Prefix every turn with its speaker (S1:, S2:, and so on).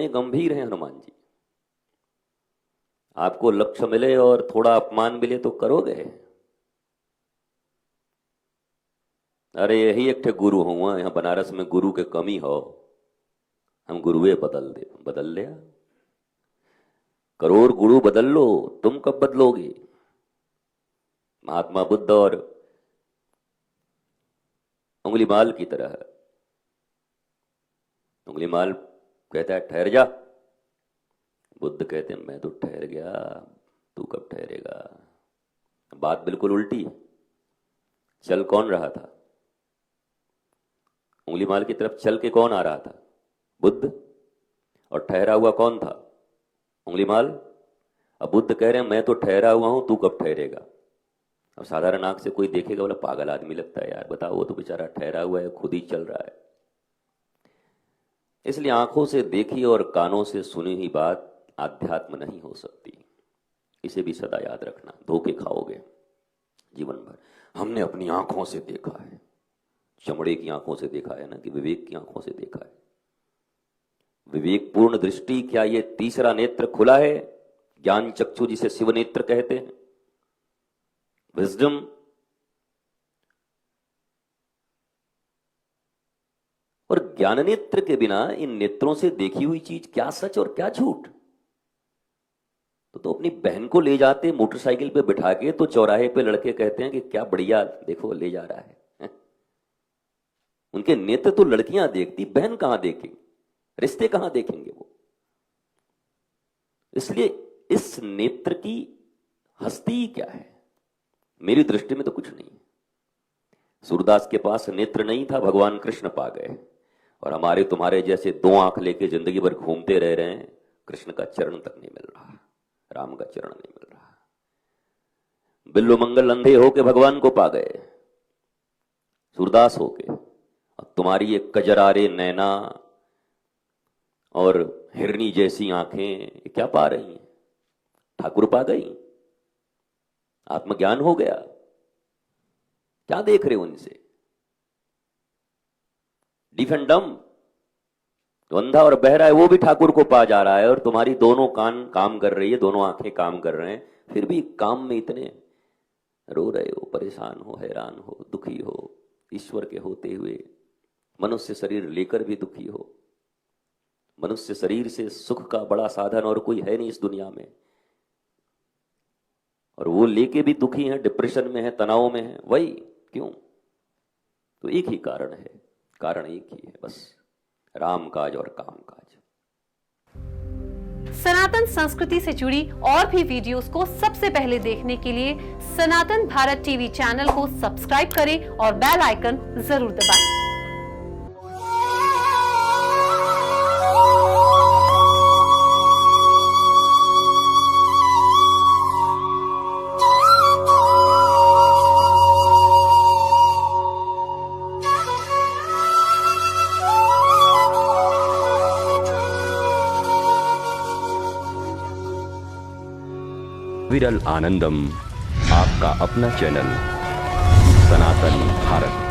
S1: कितने गंभीर हैं हनुमान जी। आपको लक्ष्य मिले और थोड़ा अपमान मिले तो करोगे? अरे यही एक ठे गुरु हुआ, यहाँ बनारस में गुरु के कमी हो, हम गुरुए बदल लिया। करोड़ गुरु बदल लो, तुम कब बदलोगे? महात्मा बुद्ध और उंगलीमाल की तरह। उंगलीमाल कहता है ठहर जा, बुद्ध कहते हैं मैं तो ठहर गया, तू कब ठहरेगा? बात बिल्कुल उल्टी है। चल कौन रहा था? उंगलीमाल की तरफ चल के कौन आ रहा था? बुद्ध। और ठहरा हुआ कौन था? उंगलीमाल। अब बुद्ध कह रहे हैं मैं तो ठहरा हुआ हूं, तू कब ठहरेगा? अब साधारण आंख से कोई देखेगा बोला पागल आदमी लगता है यार, बताओ वो तो बेचारा ठहरा हुआ है, खुद ही चल रहा है। इसलिए आंखों से देखी और कानों से सुनी ही बात आध्यात्म नहीं हो सकती। इसे भी सदा याद रखना, धोखे खाओगे जीवन भर। हमने अपनी आंखों से देखा है, चमड़े की आंखों से देखा है ना कि विवेक की आंखों से देखा है। विवेकपूर्ण दृष्टि, क्या ये तीसरा नेत्र खुला है? ज्ञान चक्षु जिसे शिव नेत्र कहते हैं, विजडम। और ज्ञान नेत्र के बिना इन नेत्रों से देखी हुई चीज क्या सच और क्या झूठ? तो अपनी बहन को ले जाते मोटरसाइकिल पे बिठा के, तो चौराहे पे लड़के कहते हैं कि क्या बढ़िया देखो ले जा रहा है। उनके नेत्र तो लड़कियां देखती, बहन कहां देखेंगे? रिश्ते कहां देखेंगे वो? इसलिए इस नेत्र की हस्ती क्या है? मेरी दृष्टि में तो कुछ नहीं। सूरदास के पास नेत्र नहीं था, भगवान कृष्ण पा गए। और हमारे तुम्हारे जैसे दो आंख लेके जिंदगी भर घूमते रह रहे हैं, कृष्ण का चरण तक नहीं मिल रहा, राम का चरण नहीं मिल रहा। बिल्लो मंगल अंधे होके भगवान को पा गए, सूरदास होके। और तुम्हारी ये कजरारे नैना और हिरनी जैसी आंखें क्या पा रही हैं? ठाकुर पा गई, आत्मज्ञान हो गया। क्या देख रहे हो उनसे? डीफ एंड डम। तो अंधा और बहरा है वो भी ठाकुर को पा जा रहा है, और तुम्हारी दोनों कान काम कर रही है, दोनों आंखें काम कर रहे हैं, फिर भी काम में इतने रो रहे हो, परेशान हो, हैरान हो, दुखी हो, ईश्वर के होते हुए मनुष्य शरीर लेकर भी दुखी हो। मनुष्य शरीर से सुख का बड़ा साधन और कोई है नहीं इस दुनिया में, और वो लेके भी दुखी हैं, डिप्रेशन में है, तनाव में है। वही क्यों? तो एक ही कारण है, कारण एक ही है बस, राम काज और काम काज।
S2: सनातन संस्कृति से जुड़ी और भी वीडियोस को सबसे पहले देखने के लिए सनातन भारत टीवी चैनल को सब्सक्राइब करें और बेल आइकन जरूर दबाएं।
S3: विरल आनंदम, आपका अपना चैनल सनातन भारत।